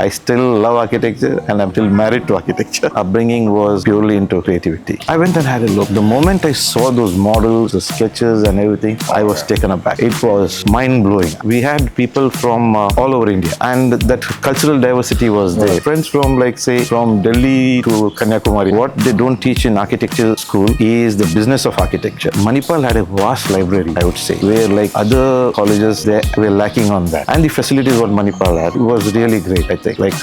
I still love architecture and I'm still married to architecture. Upbringing was purely into creativity. I went and had a look. The moment I saw those models, the sketches and everything, I was taken aback. It was mind-blowing. We had people from all over India, and that cultural diversity was there. Friends from, like, say, from Delhi to Kanyakumari. What they don't teach in architecture school is the business of architecture. Manipal had a vast library, I would say, where like other colleges, they were lacking on that. And the facilities what Manipal had was really great, I think. Like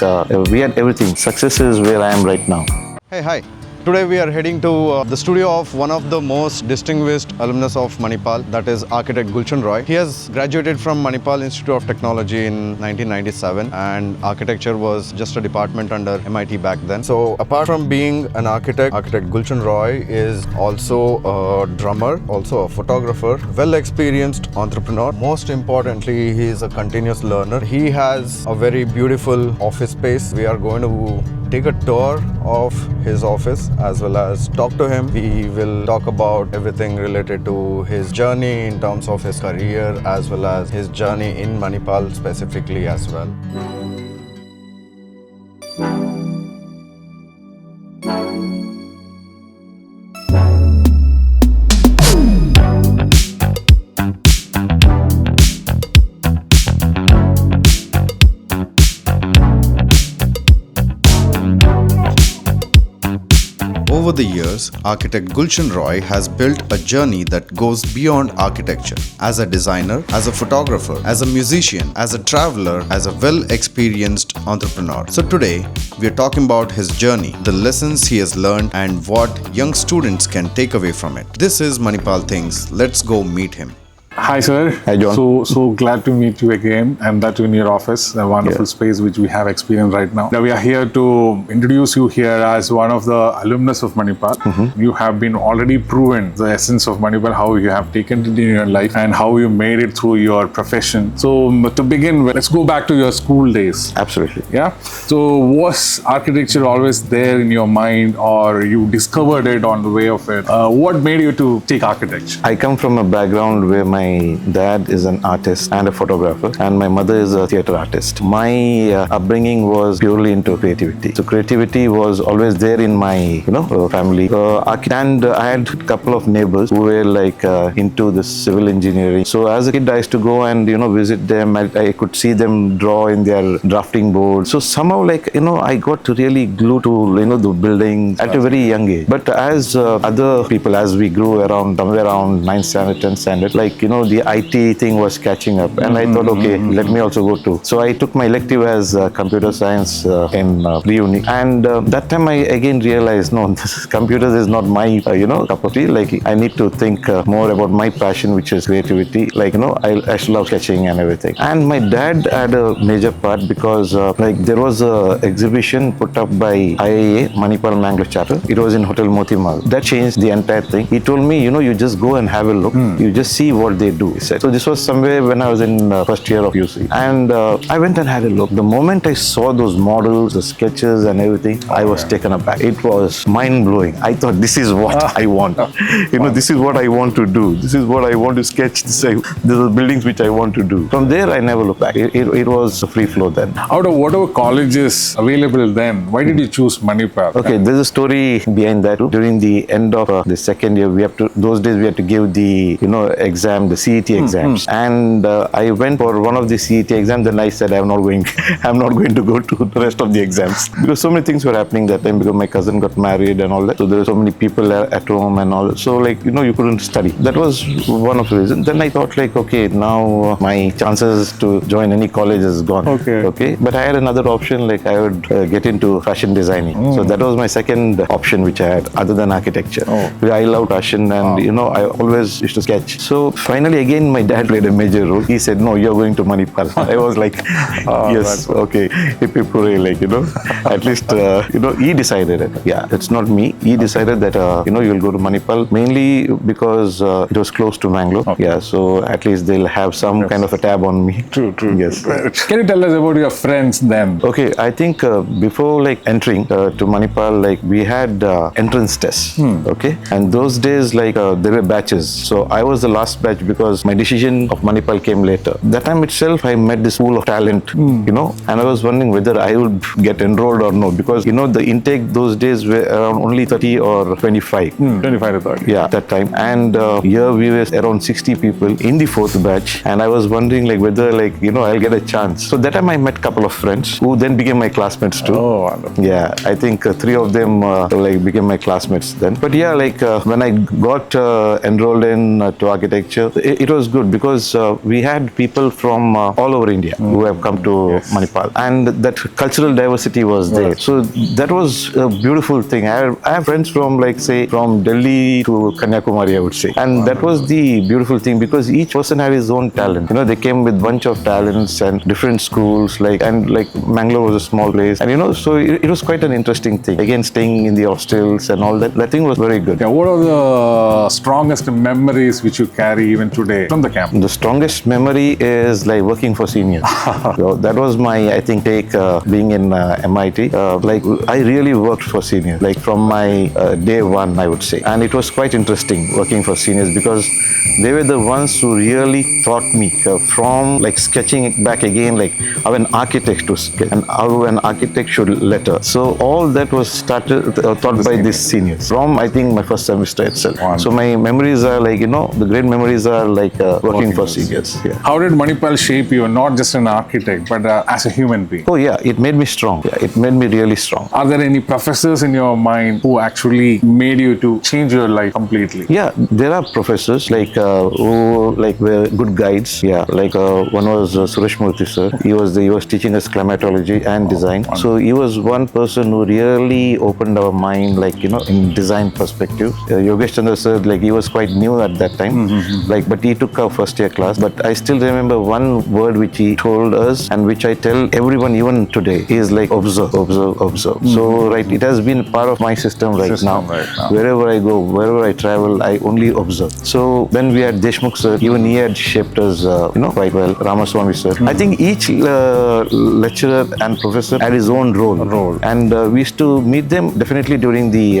we had everything. Success is where I am right now. Hey, hi. Today we are heading to the studio of one of the most distinguished alumnus of Manipal, that is architect Guulshan Roy. He has graduated from Manipal Institute of Technology in 1997, and architecture was just a department under MIT back then. So apart from being an architect, architect Guulshan Roy is also a drummer, also a photographer, well-experienced entrepreneur. Most importantly, he is a continuous learner. He has a very beautiful office space. We are going to take a tour of his office as well as talk to him. We will talk about everything related to his journey in terms of his career as well as his journey in Manipal specifically as well. Over the years, architect Guulshan Roy has built a journey that goes beyond architecture. As a designer, as a photographer, as a musician, as a traveler, as a well-experienced entrepreneur. So today, we are talking about his journey, the lessons he has learned and what young students can take away from it. This is Manipal Thinks. Let's go meet him. Hi, sir. Hi, John. So glad to meet you again, and that in your office, a wonderful space which we have experienced right now. Now we are here to introduce you here as one of the alumnus of Manipal. You have been already proven the essence of Manipal, how you have taken it in your life and how you made it through your profession. So to begin with, let's go back to your school days. Absolutely. Yeah. So was architecture always there in your mind, or you discovered it on the way of it? What made you to take architecture? I come from a background where my dad is an artist and a photographer, and my mother is a theatre artist. My upbringing was purely into creativity. So creativity was always there in my, family. And I had a couple of neighbors who were like into this civil engineering. So as a kid, I used to go and visit them. I could see them draw in their drafting board. So somehow, I got to really glue to the building at a very young age. But as other people, as we grew around somewhere around 9th standard, 10th standard, the IT thing was catching up, and I thought, okay, let me also go too. So I took my elective as computer science in pre-uni, and that time I again realized, no, this computers is not my cup of tea. Like, I need to think more about my passion, which is creativity. I should love sketching and everything. And my dad had a major part because there was a exhibition put up by IIA, Manipal Mangalore chapter. It was in Hotel Motimal. That changed the entire thing. He told me, you just go and have a look. You just see what they do, he said. So this was somewhere when I was in first year of UC, and I went and had a look. The moment I saw those models, the sketches and everything, I was taken aback. It was mind-blowing. I thought, this is what I want. This is what I want to do. This is what I want to sketch. These are the buildings which I want to do. From there, I never looked back. It was a free flow then. Out of whatever colleges available then, why did you choose Manipal? Okay, there's a story behind that too. During the end of the second year, those days we had to give the exam, the CET exams, and I went for one of the CET exams. Then I said, I'm not going to go to the rest of the exams, because so many things were happening that time, because my cousin got married and all that. So there were so many people at home and all. So you couldn't study. That was one of the reasons. Then I thought, okay, now my chances to join any college is gone. Okay. But I had another option, I would get into fashion designing. So that was my second option which I had, other than architecture. Because I love fashion, and I always used to sketch. So finally, again, my dad played a major role. He said, no, you're going to Manipal. I was like, yes, okay, hip hip hooray, at least, he decided it. Yeah, it's not me. He decided that, you'll go to Manipal, mainly because it was close to Mangalore. Yeah, so at least they'll have some kind of a tab on me. True. Yes. Can you tell us about your friends then? Okay, I think before entering to Manipal, we had entrance tests. Okay, and those days there were batches. So I was the last batch because my decision of Manipal came later. That time itself, I met this pool of talent, and I was wondering whether I would get enrolled or no, because the intake those days were around only 30 or 25. 25 to 30. Yeah, that time. And here we were around 60 people in the fourth batch, and I was wondering whether I'll get a chance. So that time I met a couple of friends who then became my classmates too. Oh, wonderful. Yeah, I think three of them became my classmates then. But yeah, when I got enrolled in to architecture, it was good because we had people from all over India who have come to Manipal, and that cultural diversity was there. So that was a beautiful thing. I have friends from from Delhi to Kanyakumari, I would say, and that was the beautiful thing because each person had his own talent. They came with bunch of talents and different schools, and Mangalore was a small place, and so it was quite an interesting thing. Again, staying in the hostels and all that, that thing was very good. Yeah, what are the strongest memories which you carry even today from the camp? The strongest memory is working for seniors. So that was my, I think, take being in MIT. I really worked for seniors, from my day one, I would say. And it was quite interesting working for seniors because they were the ones who really taught me from sketching it back again, how an architect to sketch and how an architect should letter. So all that was taught by these seniors from, I think, my first semester itself. Wonderful. So my memories are the great memories are working for seniors. Yeah. How did Manipal shape you, not just an architect, but as a human being? Oh yeah, it made me strong. Yeah, it made me really strong. Are there any professors in your mind who actually made you to change your life completely? Yeah, there are professors who were good guides. Yeah, one was Suresh Murthy sir. He was teaching us climatology and design. So he was one person who really opened our mind, in design perspective. Yogesh Chandra sir, he was quite new at that time, but he took our first year class. But I still remember one word which he told us and which I tell everyone even today is observe, observe, observe. So it has been part of my system right now. Wherever I go, wherever I travel, I only observe. So when we had Deshmukh sir, even he had shaped us, quite well. Ramaswamy sir. I think each lecturer and professor had his own role. And we used to meet them definitely during the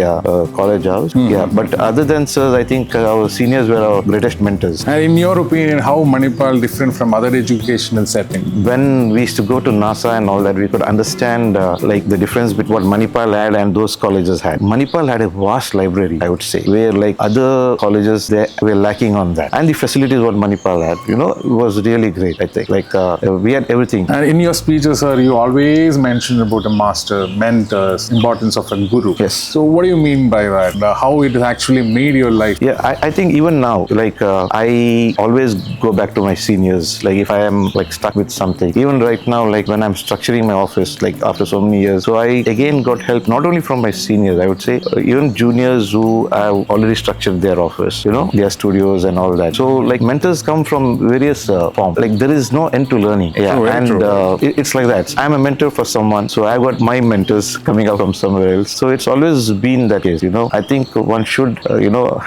college hours. Yeah, but other than sirs, I think our seniors were our greatest mentors. And in your opinion, how Manipal different from other educational settings? When we used to go to NASA and all that, we could understand the difference between what Manipal had and those colleges had. Manipal had a vast library, I would say, where other colleges they were lacking on that. And the facilities what Manipal had, was really great, I think. We had everything. And in your speeches, sir, you always mention about a master, mentors, importance of a guru. Yes. So what do you mean by that? How it has actually made your life? Yeah, I think even now, I always go back to my seniors. If I am stuck with something, even right now, when I'm structuring my office, after so many years, so I again got help not only from my seniors, I would say, even juniors who have already structured their office, their studios and all that. So mentors come from various forms. There is no end to learning. Yeah, it's like that. I'm a mentor for someone, so I got my mentors coming out from somewhere else. So it's always been that case. I think one should,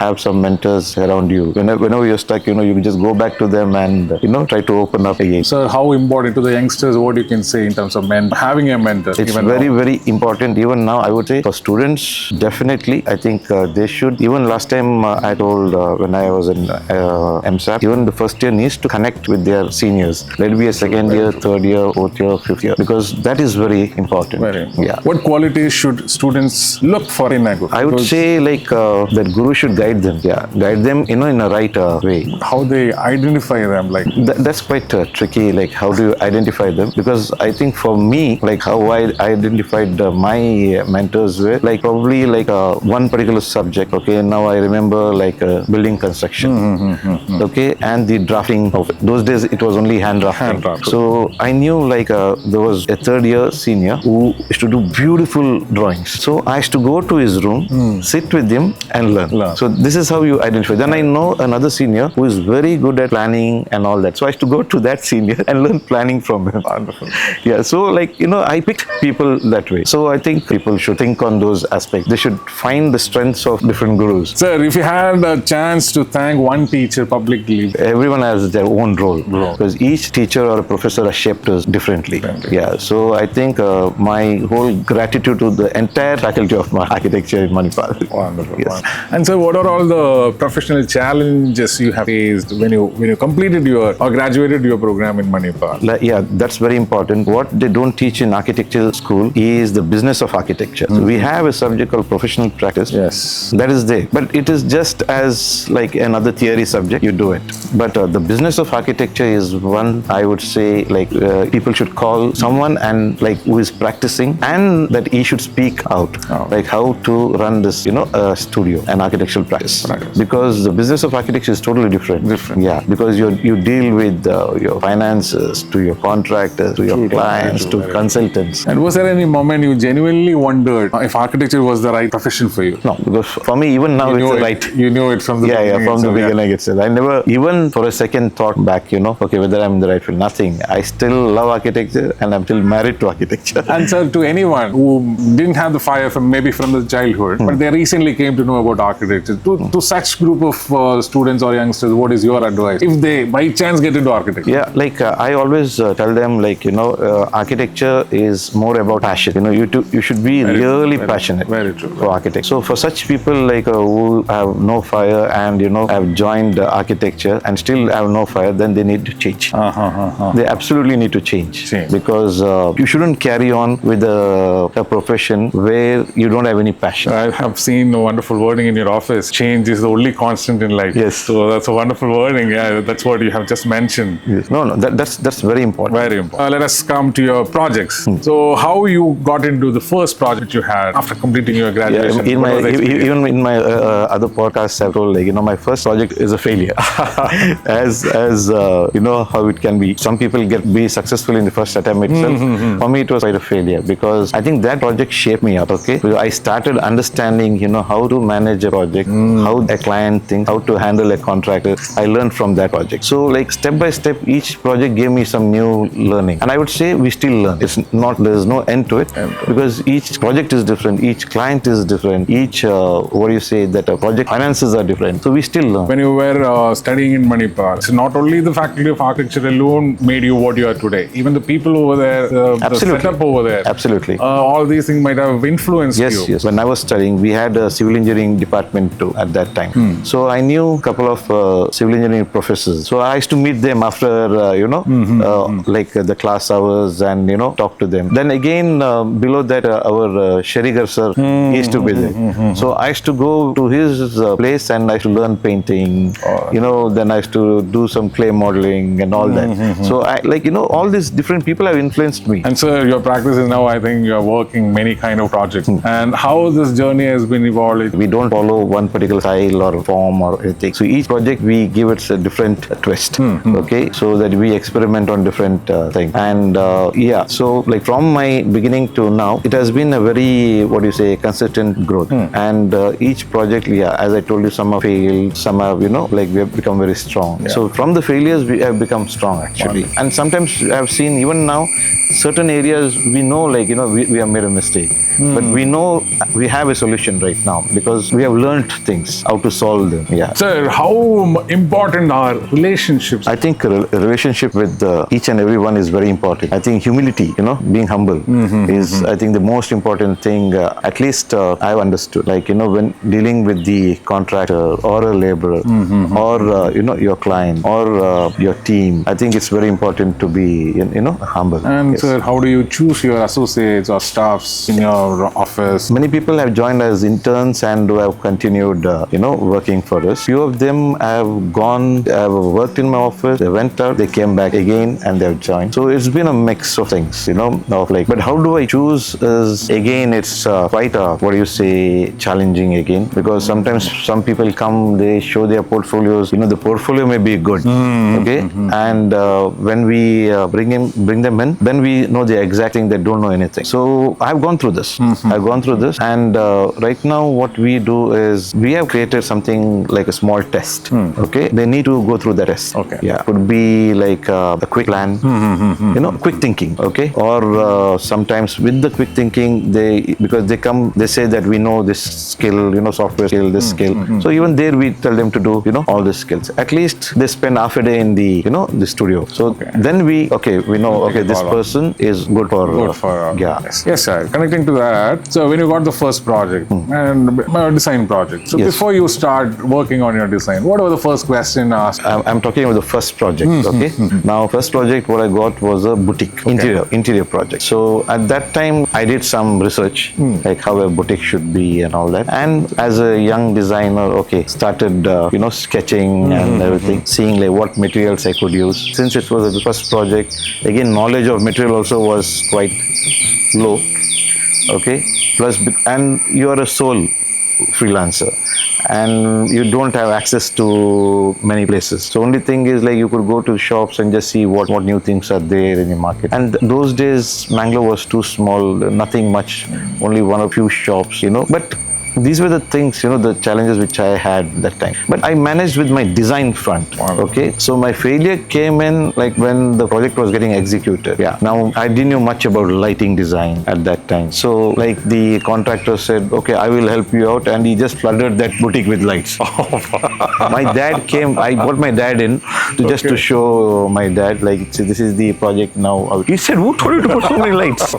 have some mentors around you. Whenever you're stuck, you can just go back to them and try to open up again. Sir, how important to the youngsters? What you can say in terms of having a mentor? It's very important. Even now, I would say for students, definitely. I think they should. Even last time I told when I was in MSAP, even the first year needs to connect with their seniors. Let it be a second year, third year, fourth year, fifth year, because that is very important. Yeah. What qualities should students look for in a guru? I would say that guru should guide them. Yeah, guide them in a right way. How they identify them? That's quite tricky. How do you identify them? Because I think for me, how I identified my mentors were probably one particular subject. Okay, now I remember building construction. Okay, and the drafting of it. Those days it was only hand drafting. So I knew there was a third year senior who used to do beautiful drawings. So I used to go to his room, sit with him and learn. So this is how you identify. Then I know another senior who is very good at planning and all that. So I used to go to that senior and learn planning from him. Wonderful. Yeah, so I picked people that way. So I think people should think on those aspects. They should find the strengths of different gurus. Sir, if you had a chance to thank one teacher publicly, everyone has their own role because each teacher or a professor has shaped us differently. Yeah, so I think my whole gratitude to the entire faculty of architecture in Manipal. Wonderful. Yes. And so what are all the professional challenges you you have faced when you completed your or graduated your program in Manipal? Yeah, that's very important. What they don't teach in architecture school is the business of architecture. So we have a subject called professional practice. Yes. That is there, but it is just as like another theory subject. You do it, but the business of architecture is one I would say like people should call someone and like who is practicing, and that he should speak out like how to run this studio and architectural practice. Because the business of architecture is totally different. Yeah, because you deal with your finances, to your contractors, to your clients, to consultants. And was there any moment you genuinely wondered if architecture was the right profession for you? No, because for me even now it's right. You knew it from the beginning. Yeah, from the beginning itself. I never even for a second thought back, okay, whether I'm in the right field. Nothing. I still love architecture and I'm still married to architecture. And sir, to anyone who didn't have the fire from the childhood, but they recently came to know about architecture, to such group of students or youngsters, what is your advice if they by chance get into architecture? Yeah, like I always tell them, like architecture is more about passion. You should be really passionate for architecture. So for such people like who have no fire and have joined architecture and still have no fire, then they need to change. They absolutely need to change. Because you shouldn't carry on with a profession where you don't have any passion. I have seen a wonderful wording in your office. Change is the only constant in life. Yes. So that's a wonderful wording. Yeah, that's what you have just mentioned. Yes. No, that's very important. Very important. Let us come to your projects. So how you got into the first project you had after completing your graduation? Even in my other podcasts, I've told my first project is a failure. as how it can be. Some people be successful in the first attempt itself. For me, it was quite a failure because I think that project shaped me up. Okay, because I started understanding how to manage a project, how a client thinks, how to handle a contractor. I learned from that project. So like step by step, each project gave me some new learning, and I would say we still learn. There's no end to it because each project is different, each client is different, each project finances are different. So we still learn. When you were studying in Manipal, so not only the Faculty of Architecture alone made you what you are today, even the people over there, the setup over there. Absolutely. All these things might have influenced you. Yes. When I was studying, we had a civil engineering department too at that time. So I knew a couple of civil engineering professors. So I used to meet them after, like the class hours and, talk to them. Then again, below that, our Sherigar sir used to be there. So I used to go to his place and I used to learn painting, then I used to do some clay modeling and all that. So I all these different people have influenced me. And so your practice is now, I think you're working many kind of projects. And how this journey has been evolved? We don't follow one particular style or form or anything. So each project we give it a different twist. Okay, so that we experiment on different things. And so like from my beginning to now, it has been a very consistent growth. And each project, as I told you, some have failed, some have we have become very strong. So from the failures we have become strong actually. And sometimes I have seen even now certain areas we know we have made a mistake, but we know we have a solution right now because we have learned things how to solve them. Sir, how important are relationships? I think a relationship with each and everyone is very important. I think humility, being humble is I think the most important thing, at least I've understood. When dealing with the contractor or a laborer or your client or your team, I think it's very important to be humble. And sir, how do you choose your associates or staffs in your office? Many people have joined as interns and who have continued working for us. Few of them have worked in my office, they went out, they came back again and they have joined. So it's been a mix of things, but how do I choose is again it's quite challenging again, because sometimes some people come, they show their portfolios, the portfolio may be good, and when we bring them in, then we know the exact thing, they don't know anything. So I've gone through this. And right now what we do is we have created something like a small test. Okay, they need to go through the test. Could be like a quick plan, quick thinking. Okay, or sometimes with the quick thinking, because they come, they say that we know this skill, software skill, this skill. So even there we tell them to do all the skills. At least they spend half a day in the the studio. So then we know this person is good for Yes, sir. Connecting to that, so when you got the first project and design project, so before you start working on your design, what whatever the first question asked. I'm talking about the first project, okay? Now, first project what I got was a boutique, interior project. So at that time, I did some research, like how a boutique should be and all that. And as a young designer, okay, started, sketching and everything, seeing like what materials I could use. Since it was the first project, again, knowledge of material also was quite low, okay? Plus, and you are a sole freelancer and you don't have access to many places. So only thing is like you could go to shops and just see what new things are there in the market. And those days Mangalore was too small, nothing much, only one or few shops, But these were the things, the challenges which I had that time. But I managed with my design front, okay? So my failure came in like when the project was getting executed. Yeah. Now, I didn't know much about lighting design at that time. So like the contractor said, okay, I will help you out. And he just flooded that boutique with lights. My dad came, I got my dad in just to show my dad, like, this is the project now. He said, who told you to put so many lights?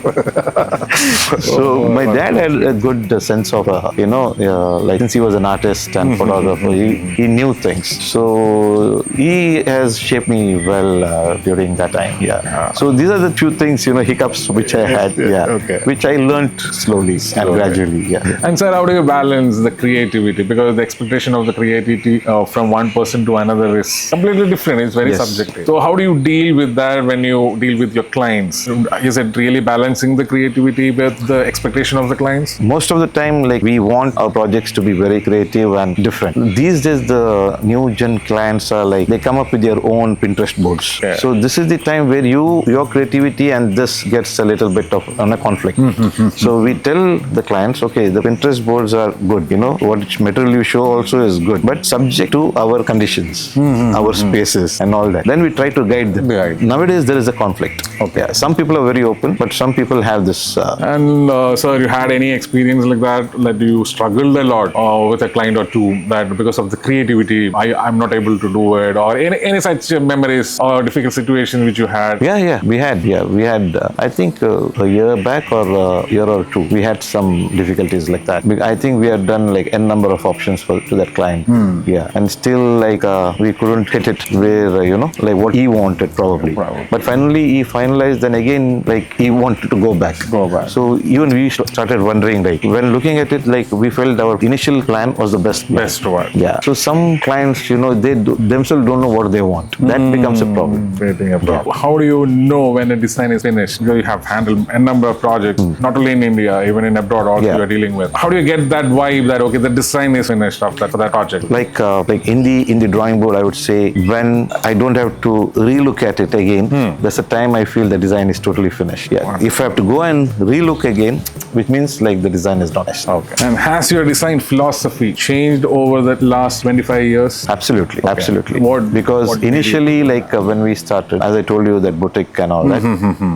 So my dad had a good sense of, like since he was an artist and photographer, he knew things. So he has shaped me well during that time. Yeah. So these are the few things, hiccups which I had, which I learned slowly and gradually. Yeah. And sir, how do you balance the creativity? Because the expectation of the creativity from one person to another is completely different. It's very subjective. So how do you deal with that when you deal with your clients? Is it really balancing the creativity with the expectation of the clients? Most of the time, like we want our projects to be very creative and different. These days, the new gen clients are like, they come up with their own Pinterest boards. Yeah. So this is the time where your creativity and this gets a little bit of a conflict. So we tell the clients, okay, the Pinterest boards are good, what material you show also is good, but subject to our conditions, our spaces and all that. Then we try to guide them. Right. Nowadays, there is a conflict. Okay. Yeah, some people are very open, but some people have this. And sir, you had any experience like that you struggled a lot with a client or two, that because of the creativity, I'm not able to do it, or any such memories or difficult situations which you had? Yeah, we had. I think a year back or a year or two, we had some difficulties like that. I think we had done like n number of options to that client. Yeah, and still like we couldn't hit it where like what he wanted probably. But finally he finalized. Then again, like he wanted to go back. So even we started wondering, like when looking at it, like we felt our initial plan was the best one. Yeah. So some clients, they themselves don't know what they want. That becomes a problem. How do you know when a design is finished? You have handled a number of projects, not only in India, even in abroad also you are dealing with. How do you get that vibe that, okay, the design is finished for that project? Like in the drawing board, I would say when I don't have to relook at it again, that's the time I feel the design is totally finished. Yeah. Wow. If I have to go and relook again, which means like the design is not finished. Okay. And has your design philosophy changed over the last 25 years? Absolutely. Because initially, like when we started, as I told you, that boutique and all that.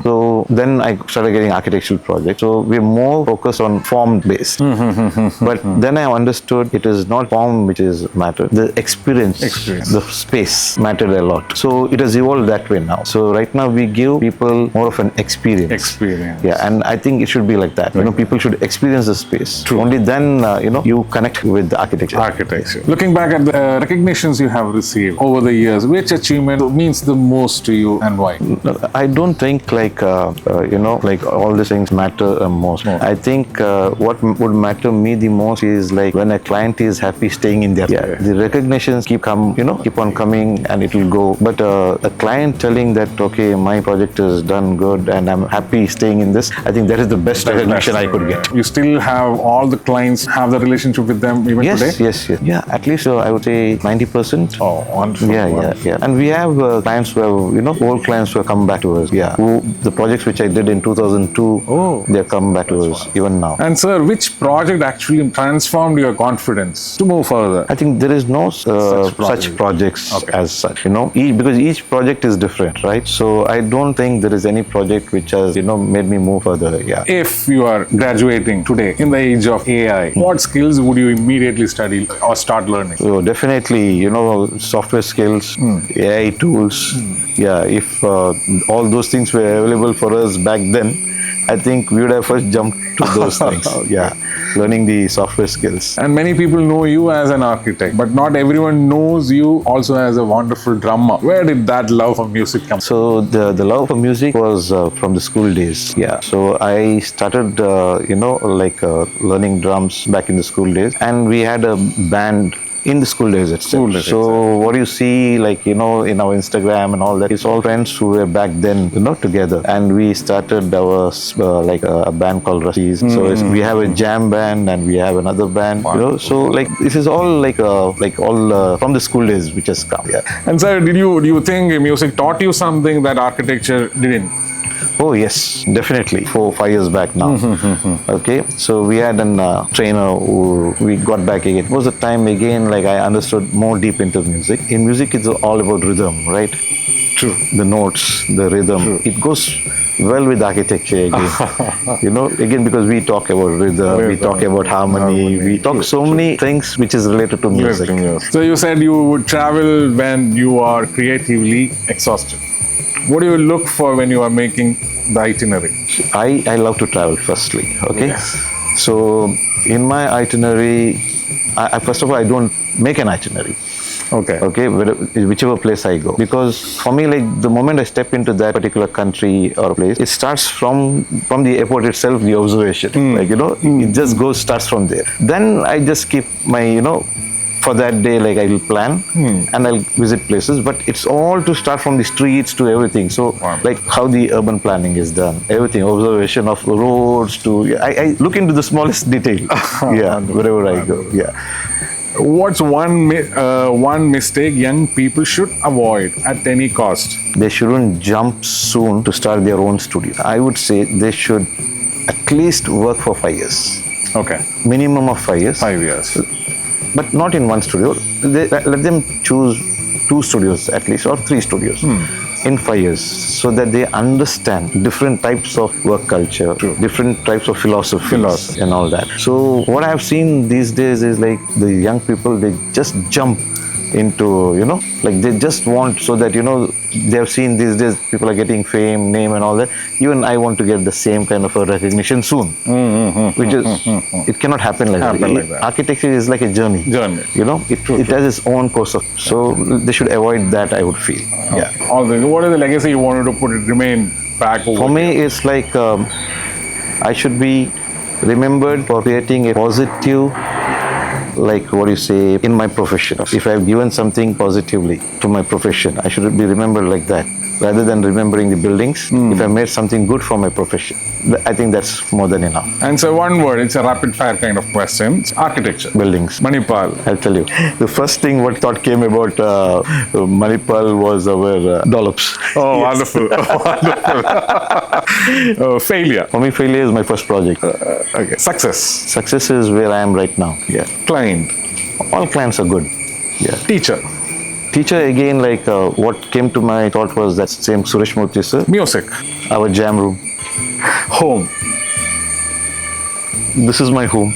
So then I started getting architectural projects. So we're more focused on form based. But then I understood it is not form which is matter. The experience, the space mattered a lot. So it has evolved that way now. So right now we give people more of an experience. Yeah, and I think it should be like that. People should experience the space. True. Only then you connect with the architecture. Looking back at the recognitions you have received over the years, which achievement means the most to you and why? I don't think like like all these things matter most. I think what would matter me the most is like when a client is happy staying in there. Yeah. The recognitions keep on coming and it will go. But a client telling that, okay, my project is done good and I'm happy staying in this, I think that is the best recognition I could get. You still have all the clients, have the relationship with them even today? Yes. Yeah, at least I would say 90%. Oh, wonderful. Yeah. And we have clients who have, old clients who have come back to us. Yeah. The projects which I did in 2002, they have come back to us even now. And sir, which project actually transformed your confidence to move further? I think there is no such projects as such, because each project is different, right? So I don't think there is any project which has, made me move further. Yeah. If you are graduating today in the age of AI, what skills would you immediately study or start learning? So definitely, software skills, AI tools. Yeah, if all those things were available for us back then, I think we would have first jumped to those things. Yeah, learning the software skills. And many people know you as an architect, but not everyone knows you also as a wonderful drummer. Where did that love for music come? So the love for music was from the school days. Yeah. So I started, learning drums back in the school days, and we had a band in the school days itself. So what you see, like, in our Instagram and all that, it's all friends who were back then, together. And we started our a band called Rashi's. So we have a jam band and we have another band. So like this is all all from the school days which has come. Yeah. And sir, do you think music taught you something that architecture didn't? Oh yes, definitely. 4-5 years back now. Okay, so we had an trainer who we got back again. It was a time again, like I understood more deep into music. In music, it's all about rhythm, right? True. The notes, the rhythm. True. It goes well with architecture again. Again, because we talk about rhythm, we talk about harmony, we talk so many things which is related to music. So you said you would travel when you are creatively exhausted. What do you look for when you are making the itinerary? I love to travel firstly, okay? Yes. So in my itinerary, first of all, I don't make an itinerary. Okay, whichever place I go. Because for me, like the moment I step into that particular country or place, it starts from the airport itself, the observation. It starts from there. Then I just keep my, for that day, like I will plan and I'll visit places, but it's all to start from the streets to everything. So like how the urban planning is done, everything, observation of roads to, I look into the smallest detail. Wherever I go. Yeah. What's one mistake young people should avoid at any cost? They shouldn't jump soon to start their own studio. I would say they should at least work for 5 years. Okay. Minimum of 5 years. 5 years. But not in one studio. Let them choose 2 studios at least, or 3 studios in 5 years, so that they understand different types of work culture, different types of philosophy and all that. So what I have seen these days is like the young people, they just jump into, like they just want, so that, they have seen these days people are getting fame, name and all that. Even I want to get the same kind of a recognition soon, which is, it cannot happen like that. Architecture is like a journey. It has its own course of, so they should avoid that, I would feel. What is the legacy you wanted to remain back over? For me, it's like I should be remembered for creating a positive, like what you say, in my profession. If I have given something positively to my profession, I should be remembered like that, rather than remembering the buildings. If I made something good for my profession, I think that's more than enough. And so one word, it's a rapid fire kind of question. It's architecture. Buildings. Manipal. I'll tell you. The first thing what thought came about Manipal was our dollops. Oh, wonderful. Wonderful. Failure. For me, failure is my first project. Okay. Success. Success is where I am right now. Yeah. Client. All clients are good. Yeah. Teacher. Teacher, again, like what came to my thought was that same Suresh Murthy sir. Music. Our jam room. Home. This is my home.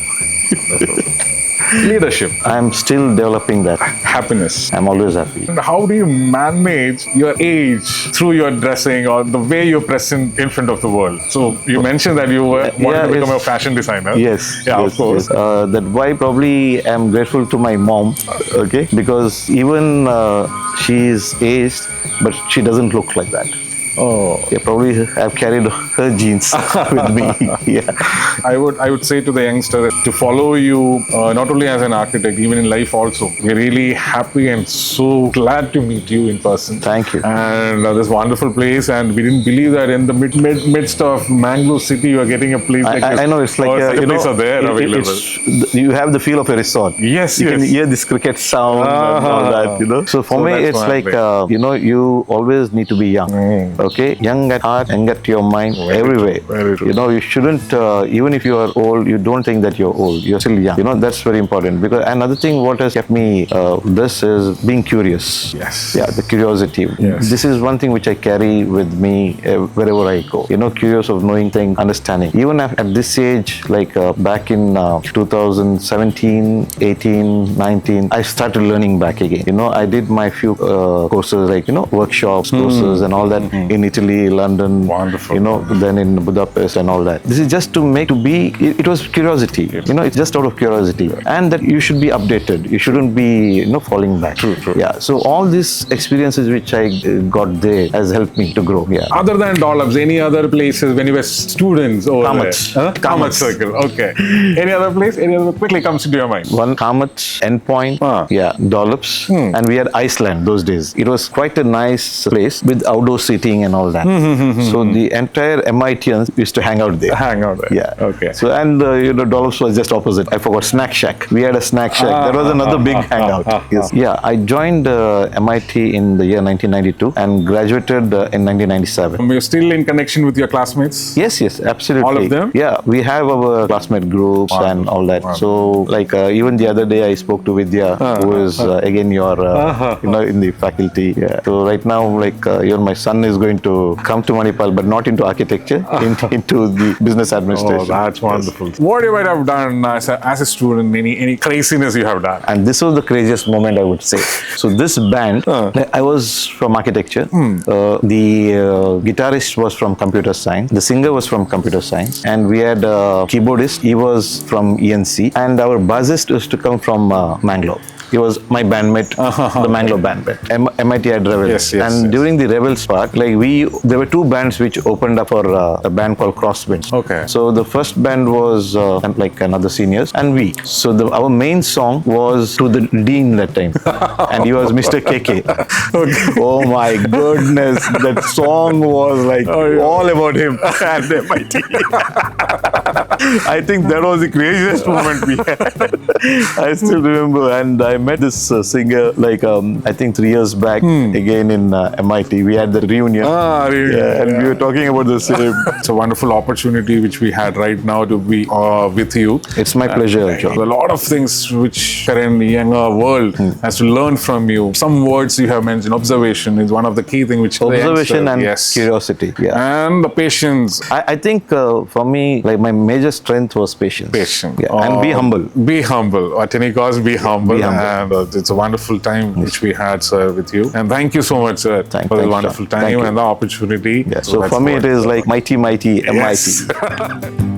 Leadership. I'm still developing that. Happiness. I'm always happy. And how do you manage your age through your dressing or the way you're present in front of the world? So you mentioned that you wanted to become a fashion designer. Yes. Yeah, of course. Yes. That why probably I'm grateful to my mom, okay? Because even she is aged, but she doesn't look like that. Oh. Yeah, probably I've carried her genes with me. Yeah. I would say to the youngster to follow you not only as an architect, even in life also. We're really happy and so glad to meet you in person. Thank you. And this wonderful place, and we didn't believe that in the midst of Mangalore city, you are getting a place like this. I know, it's like place are there available. You have the feel of a resort. Yes, you can hear this cricket sound and all that. So for me, it's like you always need to be young. Okay, young at heart, young at your mind, everywhere. Very true. You shouldn't, even if you are old, you don't think that you're old. You're still young. That's very important. Because another thing, what has kept me this is being curious. Yes. Yeah, the curiosity. Yes. This is one thing which I carry with me wherever I go. Curious of knowing things, understanding. Even at this age, like back in 2017, 18, 19, I started learning back again. I did my few courses, like workshops, courses, and all that. in Italy, London. Wonderful. Then in Budapest and all that. This is just to make to be. It was curiosity. It's just out of curiosity, and that you should be updated. You shouldn't be falling back. True. Yeah. So all these experiences which I got there has helped me to grow. Yeah. Other than Dollops, any other places when you were students over Kamath. there? Kamath. Circle. Okay. Any other place? Any other quickly comes into your mind? One Kamath, Endpoint, Dollops, and we had Iceland those days. It was quite a nice place with outdoor seating and all that. So the entire MITians used to hang out there. Hang out there. Yeah. Okay. So and Dollops was just opposite. I forgot Snack Shack. We had a Snack Shack. That was another big hangout. Yes. Yeah. I joined MIT in the year 1992 and graduated in 1997. You're still in connection with your classmates? Yes, absolutely. All of them? Yeah, we have our classmate groups and all that. So, even the other day, I spoke to Vidya, who is again your, in the faculty. Yeah. So right now, even my son is going to come to Manipal, but not into architecture, into the business administration. Oh, that's wonderful. Yes. What you might have done as a student? Any craziness you have done? And this was the craziest moment, I would say. So this band, I was from architecture. The guitarist was from computer science. The singer was from computer science. And we had a keyboardist. He was from ENC. And our bassist used to come from Mangalore. He was my bandmate, the Mangalore bandmate. MIT had Revels. Yes. During the Revels part, there were two bands which opened up for a band called Crosswinds. Okay. So the first band was another seniors and we. So our main song was to the dean that time. And he was Mr. KK. Okay. Oh my goodness. That song was all about him and MIT. I think that was the craziest moment we had. I still remember, and I met this singer I think 3 years back again in MIT. We had the reunion. And we were talking about the same. It's a wonderful opportunity which we had right now to be with you. It's my pleasure, John. A lot of things which current younger world has to learn from you. Some words you have mentioned. Observation is one of the key things which observation and curiosity. Yeah. And the patience. I think for me, my major strength was patience. Patience. Yeah. And be humble. Be humble. At any cost, be humble. Be humble. And it's a wonderful time which we had, sir, with you. And thank you so much, sir, for the wonderful time and the opportunity. Yeah. So for me, it is mighty, MIT.